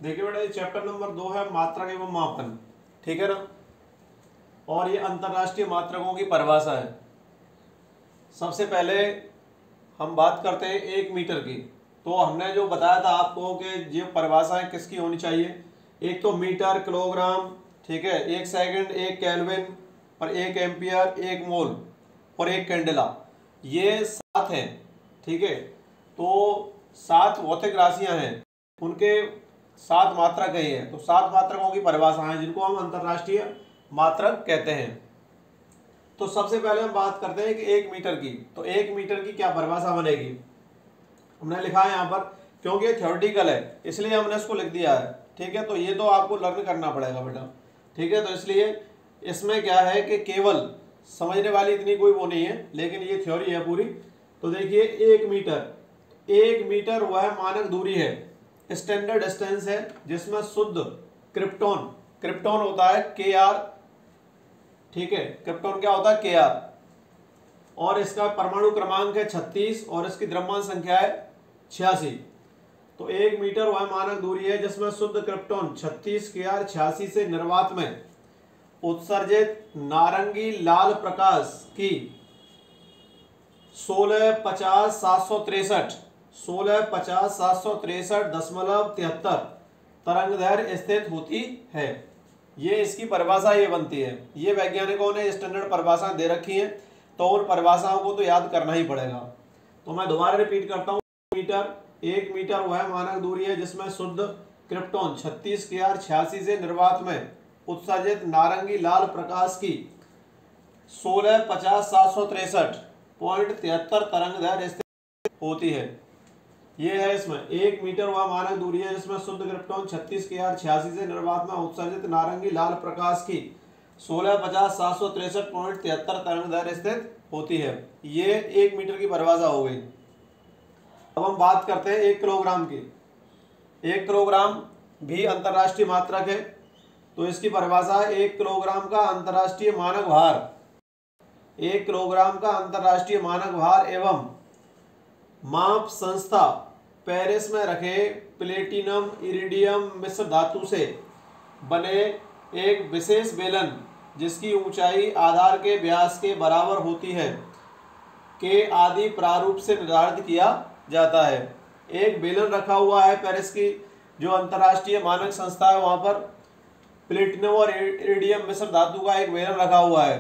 देखिए बेटा, ये चैप्टर नंबर 2 है मात्रक एवं मापन, ठीक है ना। और ये अंतरराष्ट्रीय मात्रकों की परिभाषा है। सबसे पहले हम बात करते हैं 1 मीटर की। तो हमने जो बताया था आपको कि ये परिभाषाएं किसकी होनी चाहिए, एक तो मीटर, किलोग्राम, ठीक है, 1 सेकंड, 1 केल्विन और 1 एम्पियर, 1 मोल और 1 कैंडेला, ये 7 हैं, ठीक है। तो 7 भौतिक राशियां हैं, उनके 7 मात्रक है। तो 7 मात्रकों की परिभाषा है जिनको हम अंतरराष्ट्रीय मात्रक कहते हैं। तो सबसे पहले हम बात करते हैं कि 1 मीटर की। तो 1 मीटर की क्या परिभाषा बनेगी, हमने लिखा है यहाँ पर, क्योंकि ये थ्योरेटिकल है इसलिए हमने इसको लिख दिया है, ठीक है। तो ये तो आपको लर्न करना पड़ेगा बेटा, ठीक है। तो इसलिए इसमें क्या है कि केवल समझने वाली इतनी कोई वो नहीं है, लेकिन ये थ्योरी है पूरी। तो देखिए 1 मीटर वह मानक दूरी है, स्टैंडर्ड डिस्टेंस है, जिसमें शुद्ध क्रिप्टॉन होता है KR, ठीक है। क्रिप्टॉन क्या होता है KR, और इसका परमाणु क्रमांक है 36 और इसकी द्रव्यमान संख्या है 86। तो 1 मीटर वह मानक दूरी है जिसमें शुद्ध क्रिप्टॉन 36 KR 86 से निर्वात में उत्सर्जित नारंगी लाल प्रकाश की 1650,763.73 तरंगदैर्घ्य स्थित होती है। ये इसकी परिभाषा ये बनती है। ये वैज्ञानिकों ने स्टैंडर्ड परिभाषा दे रखी है, तो उन परिभाषाओं को तो याद करना ही पड़ेगा। तो मैं दोबारा रिपीट करता हूँ, 1 मीटर वह मानक दूरी है जिसमें शुद्ध क्रिप्टॉन 36 KR 86 से निर्वात में उत्सर्जित नारंगी लाल प्रकाश की 1650,763.73 तरंगदैर्घ्य स्थित होती है। ये है इसमें 1 मीटर वह मानक दूरी है जिसमें शुद्ध क्रिप्टॉन 36 KR 86 से निर्वात में उत्सर्जित नारंगी लाल प्रकाश की 1650,763.73 तरंगदैर्घ्य स्थित होती है। ये 1 मीटर की परिभाषा हो गई। अब हम बात करते हैं 1 किलोग्राम की। 1 किलोग्राम भी अंतरराष्ट्रीय मात्रक है। तो इसकी परिभाषा है 1 किलोग्राम का अंतरराष्ट्रीय मानक भार। 1 किलोग्राम का अंतरराष्ट्रीय मानक भार एवं माप संस्था पेरिस में रखे प्लेटिनम इरिडियम मिश्र धातु से बने एक विशेष बेलन जिसकी ऊंचाई आधार के व्यास के बराबर होती है के आदि प्रारूप से निर्धारित किया जाता है। एक बेलन रखा हुआ है, पेरिस की जो अंतरराष्ट्रीय मानक संस्था है वहां पर प्लेटिनम और इरिडियम मिश्र धातु का एक बेलन रखा हुआ है।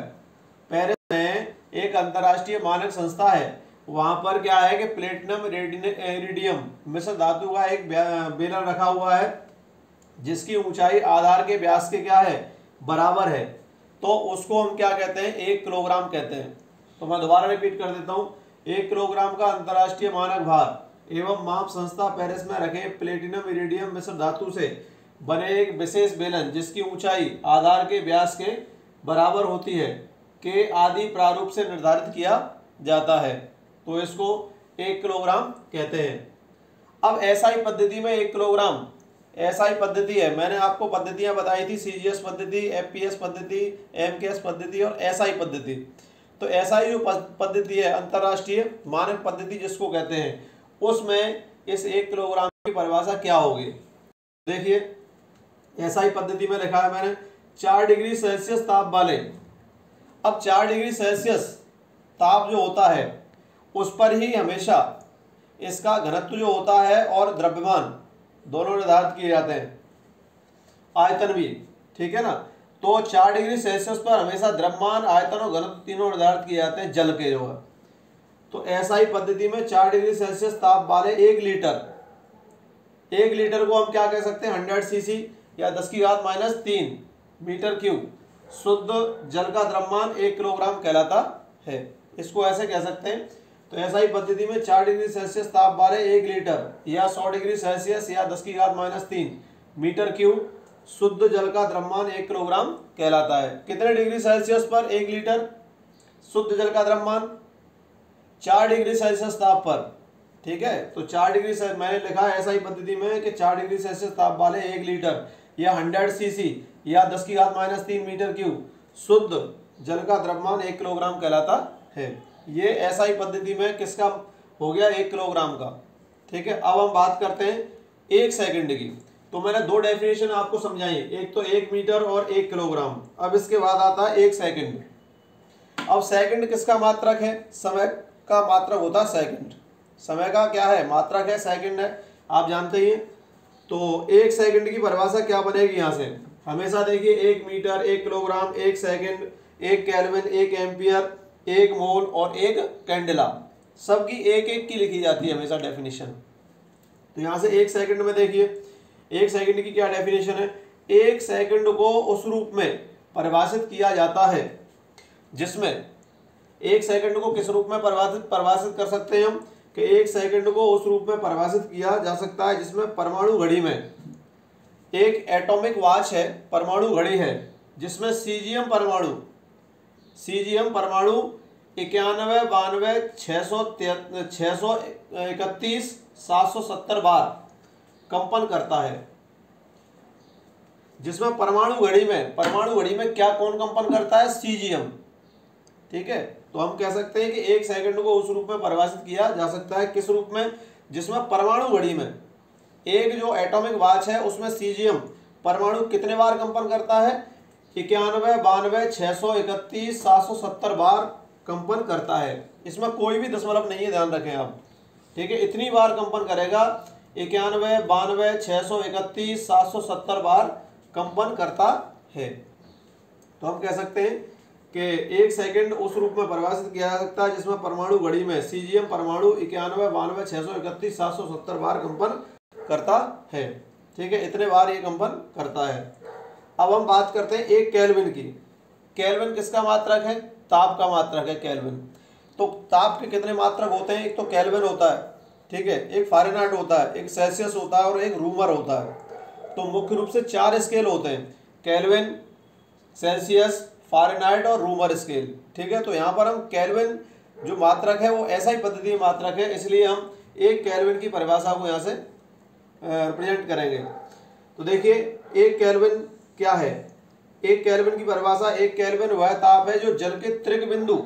पेरिस में एक अंतरराष्ट्रीय मानक संस्था है, वहां पर क्या है कि प्लेटिनम इरिडियम मिश्र धातु का एक बेलन रखा हुआ है जिसकी ऊंचाई आधार के व्यास के क्या है, बराबर है। तो उसको हम क्या कहते हैं, 1 किलोग्राम कहते हैं। तो मैं दोबारा रिपीट कर देता हूं, 1 किलोग्राम का अंतरराष्ट्रीय मानक भार एवं माप संस्था पेरिस में रखे प्लेटिनम इरिडियम मिश्र धातु से बने एक विशेष बेलन जिसकी ऊंचाई आधार के व्यास के बराबर होती है के आदि प्रारूप से निर्धारित किया जाता है। तो इसको 1 किलोग्राम कहते हैं। अब एसआई पद्धति में 1 किलोग्राम, एसआई पद्धति है, मैंने आपको पद्धतियां बताई थी, सीजीएस पद्धति, एफपीएस पद्धति, एमकेएस पद्धति और एसआई पद्धति। तो एसआई जो पद्धति है, अंतरराष्ट्रीय मानक पद्धति जिसको कहते हैं, उसमें इस 1 किलोग्राम की परिभाषा क्या होगी। देखिए एसआई पद्धति में लिखा है मैंने 4 डिग्री सेल्सियस ताप वाले। अब 4 डिग्री सेल्सियस ताप जो होता है उस पर ही हमेशा इसका घनत्व जो होता है और द्रव्यमान दोनों निर्धारित किए जाते हैं, आयतन भी, ठीक है ना। तो 4 डिग्री सेल्सियस पर हमेशा द्रव्यमान, आयतन और घनत्व तीनों निर्धारित किए जाते हैं जल के जो है। तो एसआई पद्धति में 4 डिग्री सेल्सियस ताप वाले 1 लीटर को हम क्या कह सकते हैं, 100 सीसी या 10⁻³ मीटर क्यूब शुद्ध जल का द्रव्यमान 1 किलोग्राम कहलाता है। इसको ऐसे कह सकते हैं। तो एसआई पद्धति में 4 डिग्री सेल्सियस ताप वाले 1 लीटर या 100 डिग्री सेल्सियस या 10⁻³ मीटर क्यूब शुद्ध जल का द्रव्यमान 1 किलोग्राम कहलाता है। कितने डिग्री सेल्सियस पर 1 लीटर शुद्ध जल का द्रव्यमान, 4 डिग्री सेल्सियस ताप पर, ठीक है। तो 4 डिग्री से मैंने लिखा है एसआई पद्धति में कि 4 डिग्री सेल्सियस ताप वाले 1 लीटर या 100 सीसी या 10⁻³ मीटर क्यूब शुद्ध जल का द्रव्यमान 1 किलोग्राम कहलाता है। ये एसआई पद्धति में किसका हो गया, 1 किलोग्राम का, ठीक है। अब हम बात करते हैं 1 सेकंड की। तो मैंने दो डेफिनेशन आपको समझाई, एक तो 1 मीटर और 1 किलोग्राम। अब इसके बाद आता है 1 सेकंड। अब सेकंड किसका मात्रक है? समय का मात्रक होता है सेकंड। समय का क्या है? मात्रक है, सेकंड है, आप जानते ही हैं। तो 1 सेकंड की परिभाषा क्या बनेगी यहाँ से? हमेशा देखिए 1 metre, 1 kilogram, 1 second, 1 kelvin, 1 ampere, 1 mole और 1 कैंडेला, सबकी एक एक की लिखी जाती है हमेशा डेफिनेशन। तो यहाँ से 1 सेकंड में देखिए 1 सेकंड की क्या डेफिनेशन है? 1 सेकंड को उस रूप में परिभाषित किया जाता है जिसमें 1 सेकंड को किस रूप में परिभाषित कर सकते हैं हम कि 1 सेकंड को उस रूप में परिभाषित किया जा सकता है जिसमें परमाणु घड़ी में एक एटॉमिक वॉच है, परमाणु घड़ी है, जिसमें सीजियम परमाणु 91, 92, 631, 770 बार कंपन करता है। जिसमें परमाणु घड़ी में क्या कौन कंपन करता है? सीजियम। ठीक है, तो हम कह सकते हैं कि 1 सेकंड को उस रूप में परिभाषित किया जा सकता है, किस रूप में? जिसमें परमाणु घड़ी में एक जो एटॉमिक वॉच है उसमें सीजियम परमाणु कितने बार कंपन करता है? 91, 92, 631, 770 बार कंपन करता है। इसमें कोई भी दशमलव नहीं है, ध्यान रखें आप। ठीक है, इतनी बार कंपन करेगा, 91, 92, 631, 770 बार कंपन करता है। तो हम कह सकते हैं कि 1 सेकंड उस रूप में परिभाषित किया जा सकता है जिसमें परमाणु घड़ी में सीजियम परमाणु 91, 92, 631, 770 बार कंपन करता है। ठीक है, इतने बार ये कंपन करता है। अब हम बात करते हैं 1 केल्विन की। केल्विन किसका मात्रक है? ताप का मात्रक है केल्विन। तो ताप के कितने मात्रक होते हैं? एक तो केल्विन होता है, ठीक है, एक फ़ारेनहाइट होता है, एक सेल्सियस होता है और एक रूमर होता है। तो मुख्य रूप से 4 स्केल होते हैं, केल्विन, सेल्सियस, फ़ारेनहाइट और रूमर स्केल। ठीक है, तो यहाँ पर हम केल्विन जो मात्रक है वो ऐसा ही पद्धति मात्रक है, इसलिए हम 1 केल्विन की परिभाषा को यहाँ से रिप्रेजेंट करेंगे। तो देखिए 1 केल्विन क्या है? 1 केल्विन की परिभाषा, 1 केल्विन वह ताप है जो जल के त्रिक बिंदु,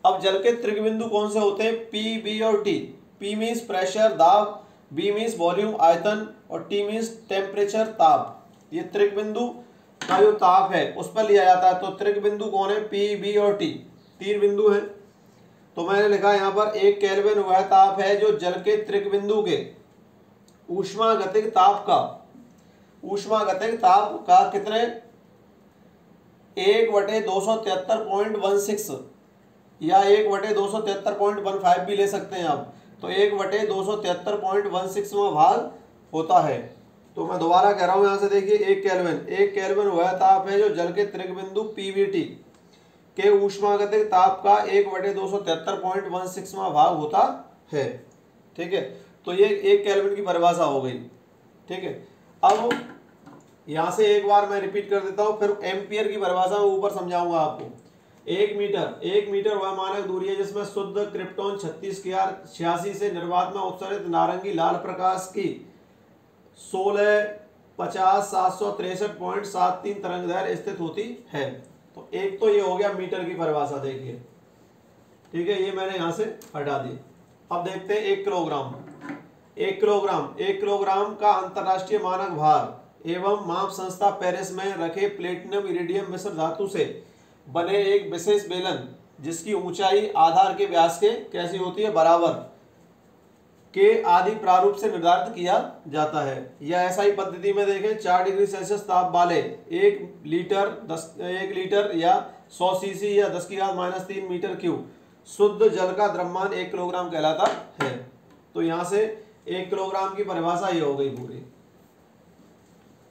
अब जल के त्रिक बिंदु कौन से होते हैं? पी, बी और टी। पी मीन्स प्रेशर, दाब, बी मीन्स वॉल्यूम, आयतन और टी मीन्स टेम्परेचर, ताप। ये त्रिक बिंदु का जो ताप है उस पर लिया जाता है। तो त्रिक बिंदु कौन है? पी, बी और टी, 3 बिंदु हैं। तो मैंने लिखा यहाँ पर 1 केल्विन वह ताप है जो जल के त्रिक बिंदु के ऊष्मागतिक ताप का कितने? 1/273.16 या 1/273.15 भी ले सकते हैं आप। तो 1/273.16वां भाग होता है। तो मैं दोबारा कह रहा हूं, यहां से देखिए 1 केल्विन वह ताप है जो जल के त्रिक बिंदु पीवीटी के ऊष्मागतिक ताप का 1/273.16वां भाग होता है। ठीक है, तो ये 1 केल्विन की परिभाषा हो गई। ठीक है, अब यहां से एक बार मैं रिपीट कर देता हूं, फिर एम्पियर की परिभाषा मैं ऊपर समझाऊंगा आपको। 1 मीटर वह मानक दूरी है जिसमें शुद्ध क्रिप्टॉन 3686 से निर्वात में उत्सर्जित नारंगी लाल प्रकाश की 1650,763.73 तरंग दैर्घ्य स्थित होती है। तो एक तो ये हो गया मीटर की परिभाषा, देखिए। ठीक है, ये मैंने यहां से हटा दी। अब देखते हैं 1 किलोग्राम। 1 किलोग्राम का अंतरराष्ट्रीय मानक भार एवं माप संस्था पेरिस में रखे प्लेटिनम इरिडियम मिश्र धातु से बने एक विशेष बेलन जिसकी ऊंचाई आधार के व्यास के कैसी होती है? बराबर के आदि प्रारूप से निर्धारित किया जाता है। या ऐसा ही पद्धति में देखें, 4 डिग्री सेल्सियस ताप वाले 1 लीटर या 100 सीसी या 10⁻³ मीटर क्यूब शुद्ध जल का द्रव्यमान 1 किलोग्राम कहलाता है। तो यहाँ से 1 किलोग्राम की परिभाषा ये हो गई पूरी।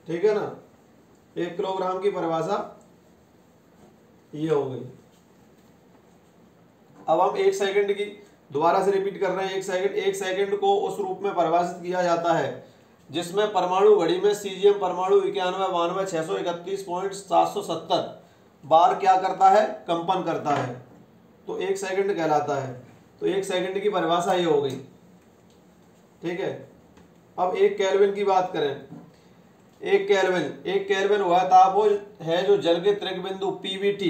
ठीक है ना, 1 किलोग्राम की परिभाषा ये हो गई। अब हम 1 सेकंड की दोबारा से रिपीट कर रहे हैं। 1 सेकंड को उस रूप में परिभाषित किया जाता है जिसमें परमाणु घड़ी में सीजियम परमाणु 91, 92, 631.770 बार क्या करता है? कंपन करता है। तो 1 सेकंड कहलाता है। तो 1 सेकंड की परिभाषा ये हो गई। ठीक है, अब 1 केल्विन की बात करें। 1 केल्विन वह ताप है जो जल के त्रिक बिंदु पीवीटी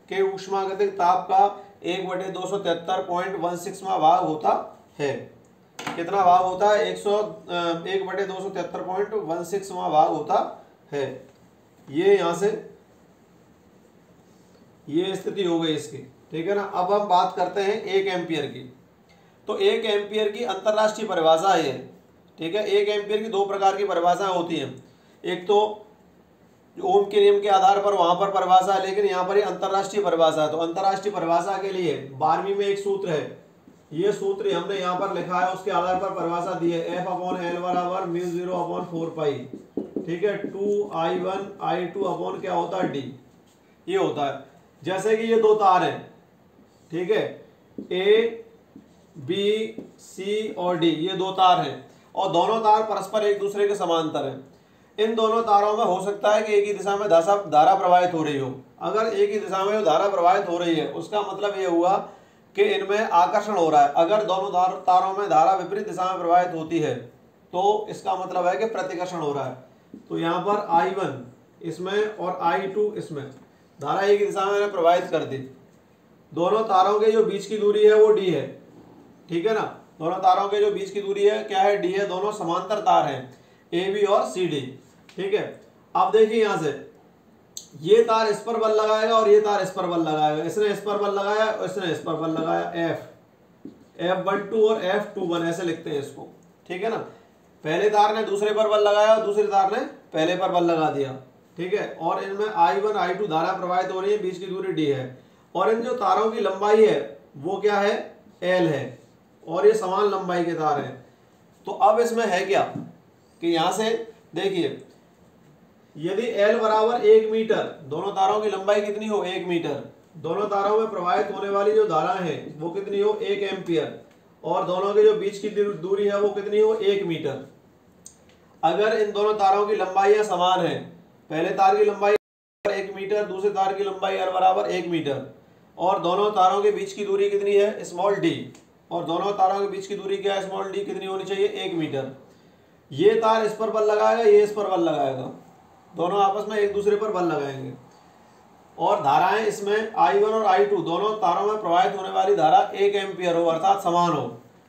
के ऊष्मागतिक ताप का 1/273.16वां भाग होता है। कितना भाग होता है, 1/273.16वां भाग होता है। ये यहाँ से ये स्थिति हो गई इसकी, ठीक है ना। अब हम बात करते हैं 1 एम्पियर की। तो 1 एम्पियर की अंतरराष्ट्रीय परिभाषा है, ठीक है। 1 एम्पियर की दो प्रकार की परिभाषाएं होती हैं, एक तो ओम के नियम के आधार पर वहां पर परिभाषा है, लेकिन यहाँ पर ये अंतरराष्ट्रीय परिभाषा है। तो अंतरराष्ट्रीय परिभाषा के लिए 12वीं में एक सूत्र है, ये सूत्र हमने यहाँ पर लिखा है, उसके आधार पर परिभाषा दी है, F/L बराबर μ0/4π, ठीक है, 2I1I2 क्या होता है, D, ये होता है। जैसे कि ये दो तार हैं, ठीक है, A B C और D, ये दो तार हैं और दोनों तार परस्पर एक दूसरे के समांतर हैं। इन दोनों तारों में हो सकता है कि एक ही दिशा में धारा प्रवाहित हो रही हो। अगर एक ही दिशा में धारा प्रवाहित हो रही है, उसका मतलब ये हुआ कि इनमें आकर्षण हो रहा है। अगर दोनों तारों में धारा विपरीत दिशा में प्रवाहित होती है तो इसका मतलब है कि प्रतिकर्षण हो रहा है। तो यहाँ पर I1 इसमें और I2 इसमें धारा एक ही दिशा में प्रवाहित कर दी। दोनों तारों के जो बीच की दूरी है वो D है, ठीक है ना। दोनों तारों के जो बीच की दूरी है क्या है, D है। दोनों समांतर तार हैं, AB और CD, ठीक है। अब देखिए यहाँ से ये तार इस पर बल लगाएगा और ये तार इस पर बल लगाएगा। इसने इस पर बल लगाया और इसने इस पर बल लगाया, F12 और F21 ऐसे लिखते हैं इसको, ठीक है ना। पहले तार ने दूसरे पर बल लगाया और दूसरे तार ने पहले पर बल लगा दिया, ठीक है। और इनमें I1 I2 धारा प्रवाहित हो रही है, बीच की दूरी D है और इन जो तारों की लंबाई है वो क्या है, L है और ये समान लंबाई के तार हैं। तो अब इसमें है क्या कि यहां से देखिए, यदि L बराबर 1 मीटर, दोनों तारों की लंबाई कितनी हो, 1 मीटर, दोनों तारों में प्रवाहित होने वाली जो धारा है वो कितनी हो, 1 एम्पियर, और दोनों के जो बीच की दूरी है वो कितनी हो, 1 मीटर। अगर इन दोनों तारों की लंबाइयां समान है, पहले तार की लंबाई 1 मीटर, दूसरे तार की लंबाई L बराबर 1 मीटर, और दोनों तारों के बीच की दूरी कितनी है, स्मॉल d, और दोनों तारों के बीच की दूरी क्या है, स्मॉल d, कितनी होनी चाहिए, 1 मीटर। ये तार इस पर बल लगाएगा, ये इस पर बल लगाएगा, दोनों आपस में एक दूसरे पर बल लगाएंगे और धाराएं इसमें I1 और I2 दोनों तारों में प्रवाहित होने वाली धारा 1 एम्पियर हो, अर्थात समान हो।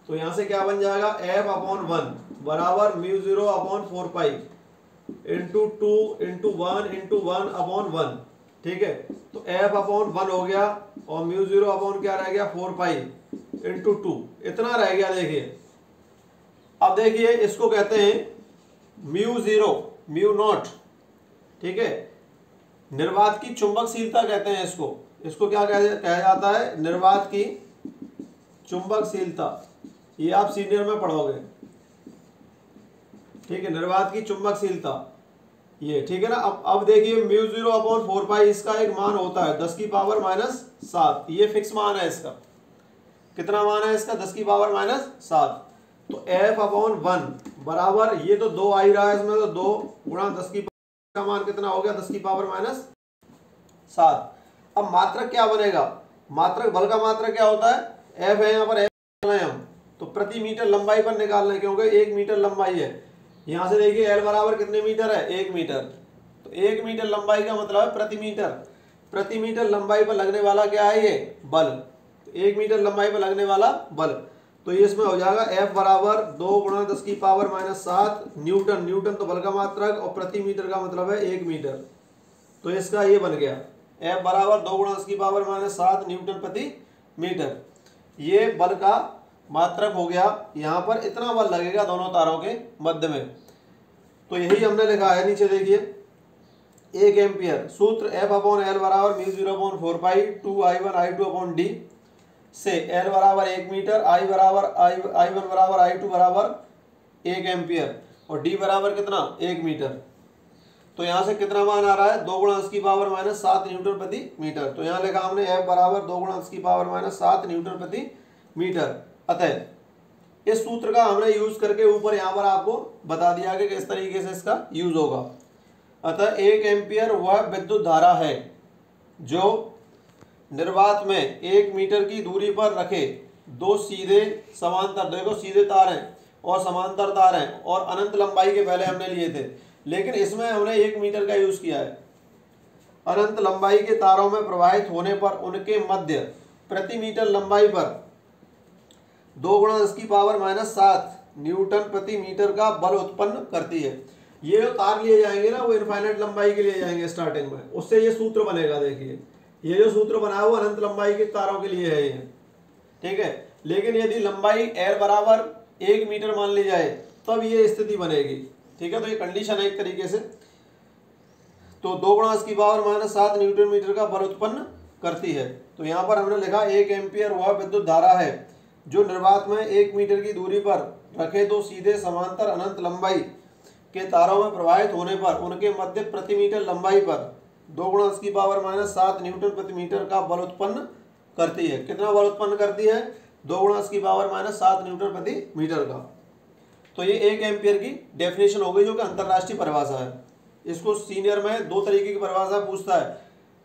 तो यहां से क्या बन जाएगा, F/1 बराबर μ0/4π इंटू 2 इंटू 1/1, ठीक है। तो F/1 हो गया और μ0 क्या रह गया, 4π इंटू 2, इतना रह गया। देखिए अब देखिए इसको कहते हैं μ0, ठीक है, निर्वात की चुंबकशीलता कहते हैं इसको। इसको क्या कहा जाता है, निर्वात की चुंबकशीलता, ये आप सीनियर में पढ़ोगे, ठीक है, निर्वात की चुंबकशीलता ये, ठीक है ना। अब देखिए μ0/4π इसका एक मान होता है 10⁻⁷, ये फिक्स मान है इसका। कितना मान है इसका, 10⁻⁷। तो F/1 बराबर, ये तो 2 आ ही रहा है इसमें, तो 2 गुणा 10 का मान कितना हो गया, 10⁻⁷। अब मात्रक क्या बनेगा, मात्रक, बल का मात्रक क्या होता है, F है यहाँ पर, F तो प्रति मीटर लंबाई पर निकालना है, क्योंकि 1 मीटर लंबाई है। यहां से देखिए L बराबर कितने मीटर है, 1 मीटर, तो 1 मीटर लंबाई का मतलब है प्रति मीटर। प्रति मीटर लंबाई पर लगने वाला क्या है, ये बल, 1 मीटर लंबाई पर लगने वाला बल। तो ये इसमें हो जाएगा F बराबर 2 गुणा 10⁻⁷ न्यूटन, न्यूटन तो बल का मात्रक और प्रति मीटर का मतलब है 1 मीटर। तो इसका ये बन गया F बराबर 2 गुणा 10⁻⁷ न्यूटन प्रति मीटर, ये बल का मात्रक हो गया। यहाँ पर इतना बल लगेगा दोनों तारों के मध्य में, तो यही हमने लिखा है नीचे देखिए 1 एम्पियर। सूत्र F/L बराबर μ0/4π 2I1I2/d से L बराबर 1 मीटर, I1 बराबर I2 बराबर 1 एम्पियर और D बराबर कितना, 1 मीटर। तो यहाँ से कितना मान आ रहा है, 2 गुणा 10⁻⁷ न्यूटन प्रति मीटर। तो यहाँ लिखा हमने F बराबर 2 गुणा 10⁻⁷ न्यूटन प्रति मीटर। अतः इस सूत्र का हमने यूज करके ऊपर यहाँ पर आपको बता दिया कि किस तरीके से इसका यूज होगा। अतः 1 एम्पियर वह विद्युत धारा है जो निर्वात में 1 मीटर की दूरी पर रखे दो सीधे समांतर, देखो सीधे तार हैं और समांतर तार हैं और अनंत लंबाई के पहले हमने लिए थे, लेकिन इसमें हमने 1 मीटर का यूज किया है। अनंत लंबाई के तारों में प्रवाहित होने पर उनके मध्य प्रति मीटर लंबाई पर 2 × 10⁻⁷ न्यूटन प्रति मीटर का बल उत्पन्न करती है। ये जो तार लिए जाएंगे ना वो इनफाइनाइट लंबाई के लिए जाएंगे स्टार्टिंग में, उससे ये सूत्र बनेगा। देखिए ये जो सूत्र बना है वो अनंत लंबाई के तारों के लिए है ये, ठीक है। लेकिन यदि लंबाई L बराबर 1 मीटर मान ली जाए तब ये स्थिति बनेगी, ठीक है। तो ये कंडीशन है एक तरीके से। तो 2 × 10⁻⁷ न्यूटन मीटर का बल उत्पन्न करती है। तो यहाँ पर हमने लिखा 1 एम्पियर वह विद्युत धारा है जो निर्वात में 1 मीटर की दूरी पर रखे दो सीधे समांतर अनंत लंबाई के तारों में प्रवाहित होने पर उनके मध्य प्रति मीटर लंबाई पर 2 × 10⁻⁷ न्यूटन प्रति मीटर का बल उत्पन्न करती है। कितना बल उत्पन्न करती है? 2 × 10⁻⁷ न्यूटन प्रति मीटर का। तो ये 1 एम्पियर की डेफिनेशन हो गई जो कि अंतरराष्ट्रीय परिभाषा है। इसको सीनियर में 2 तरीके की परिभाषा पूछता है,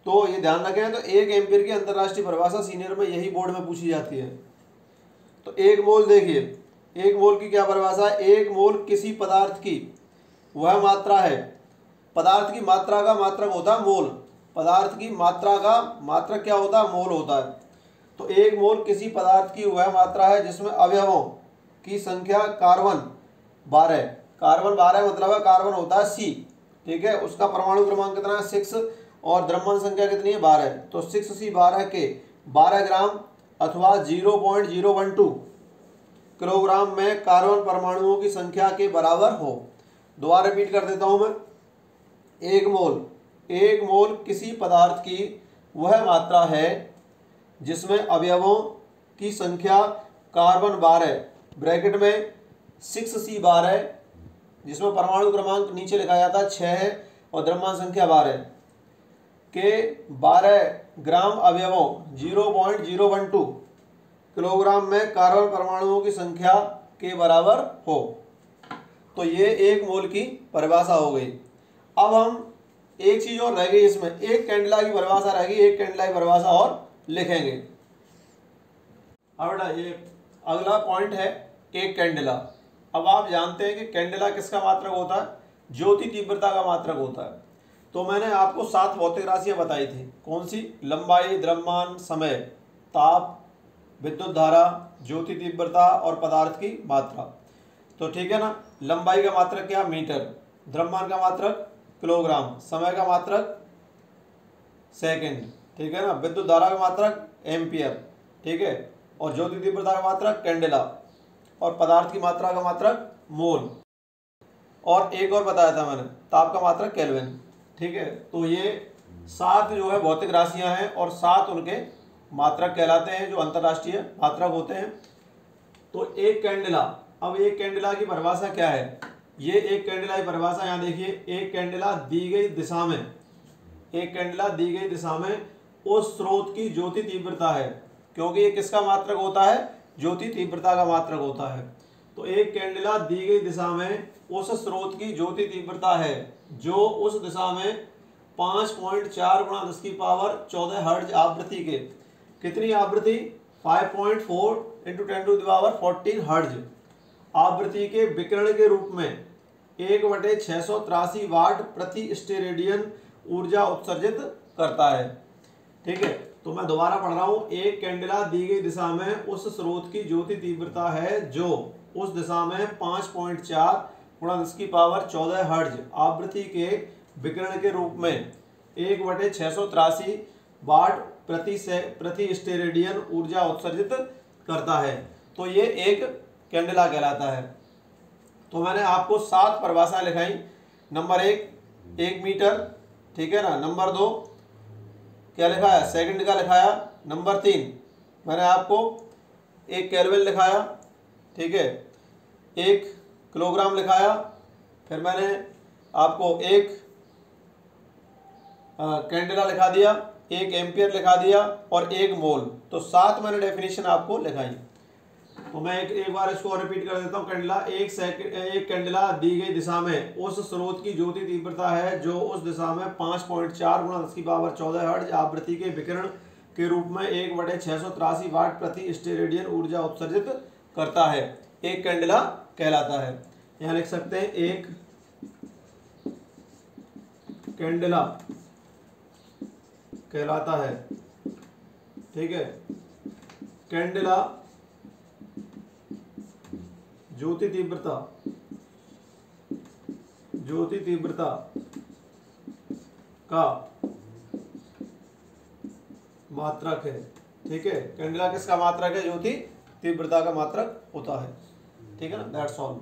तो ये ध्यान रखें। तो 1 एम्पियर की अंतरराष्ट्रीय परिभाषा सीनियर में यही बोर्ड में पूछी जाती है। तो 1 मोल देखिए, 1 मोल की क्या परिभाषा है? 1 मोल किसी पदार्थ की वह मात्रा है। पदार्थ की मात्रा का मात्रक होता है मोल। पदार्थ की मात्रा का मात्रक क्या होता है? मोल होता है। तो 1 मोल किसी पदार्थ की वह मात्रा है जिसमें अवयवों की संख्या कार्बन 12, कार्बन 12 मतलब है कार्बन होता है C, ठीक है। उसका परमाणु क्रमांक कितना है? 6 और द्रव्यमान संख्या कितनी है? 12। तो 6C12 के 12 ग्राम अथवा 0.012 किलोग्राम में कार्बन परमाणुओं की संख्या के बराबर हो। दोबारा रिपीट कर देता हूं मैं। 1 मोल किसी पदार्थ की वह मात्रा है जिसमें अवयवों की संख्या कार्बन 12 ब्रैकेट में 6C12 जिसमें परमाणु क्रमांक नीचे लिखा जाता है 6 है और द्रव्यमान संख्या 12 के 12 ग्राम अवयवों 0.012 किलोग्राम में कार्बन परमाणुओं की संख्या के बराबर हो। तो ये 1 मोल की परिभाषा हो गई। अब हम एक चीज और रह गई इसमें, एक कैंडेला की परिभाषा रह गई। एक कैंडेला की परिभाषा और लिखेंगे। अब बेटा ये अगला पॉइंट है एक कैंडेला। अब आप जानते हैं कि कैंडेला किसका मात्रक होता है? ज्योति तीव्रता का मात्रक होता है। तो मैंने आपको 7 भौतिक राशियां बताई थी। कौन सी? लंबाई, द्रव्यमान, समय, ताप, विद्युत धारा, ज्योति तीव्रता और पदार्थ की मात्रा। तो ठीक है ना। लंबाई का मात्रक क्या? मीटर। द्रव्यमान का मात्रक किलोग्राम। समय का मात्रक सेकंड, ठीक है ना। विद्युत धारा का मात्रक एम्पियर, ठीक है। और ज्योति तीव्रता का मात्रक कैंडेला। और पदार्थ की मात्रा का मात्रक मोल। और एक और बताया था मैंने, ताप का मात्रक केल्विन, ठीक है। तो ये 7 जो है भौतिक राशियां हैं और 7 उनके मात्रक कहलाते हैं जो अंतरराष्ट्रीय मात्रक होते हैं। तो एक कैंडेला, अब एक कैंडेला की परिभाषा क्या है? ये एक कैंडेला की परिभाषा यहाँ देखिए। एक कैंडेला दी गई दिशा में, एक कैंडेला दी गई दिशा में उस स्रोत की ज्योति तीव्रता है, क्योंकि ये किसका मात्रक होता है? ज्योति तीव्रता का मात्रक होता है। तो एक कैंडेला दी गई दिशा में उस स्रोत की ज्योति तीव्रता है जो उस दिशा में 5.4 × 10⁻14 हर्ट्ज आवृत्ति के, कितनी आवृत्ति? 5.4 × 10⁻14 हर्ट्ज आवृत्ति के विकिरण के रूप में 1/683 वाट प्रति स्टेरेडियन ऊर्जा उत्सर्जित करता है, ठीक है। तो मैं दोबारा पढ़ रहा हूं। एक कैंडेला दी गई दिशा में उस स्रोत की ज्योति तीव्रता है जो उस दिशा में 5.4 × 10⁻14 हर्ट्ज आवृत्ति के विकिरण के रूप में 1/683 वाट प्रति स्टेरेडियन ऊर्जा उत्सर्जित करता है। तो ये एक कैंडेला कहलाता है। तो मैंने आपको 7 परिभाषाएं लिखाई। नंबर 1 मीटर, ठीक है ना। नंबर 2 क्या लिखाया? सेकंड का लिखाया। नंबर 3 मैंने आपको 1 केल्विन लिखाया, ठीक है। 1 किलोग्राम लिखाया। फिर मैंने आपको 1 कैंडेला लिखा दिया, 1 एम्पियर लिखा दिया और 1 मोल। तो 7 मैंने डेफिनेशन आपको लिखाई। तो मैं एक बार इसको रिपीट कर देता हूँ। कैंडेला, एक कैंडेला दी गई दिशा में उस स्रोत की ज्योति तीव्रता है जो उस दिशा में 5.4 × 10⁻14 हर्ट्ज आवृत्ति के विकिरण के रूप में 1/683 वाट प्रति स्टेरेडियन ऊर्जा उत्सर्जित करता है। एक कैंडेला कहलाता है। यहाँ लिख सकते हैं एक कैंडेला कहलाता है, ठीक है। कैंडेला ज्योति तीव्रता का मात्रक है। ठीक है, कैंडेला किसका मात्रक है? ज्योति तीव्रता का मात्रक होता है। ठीक है ना, दैट्स ऑल।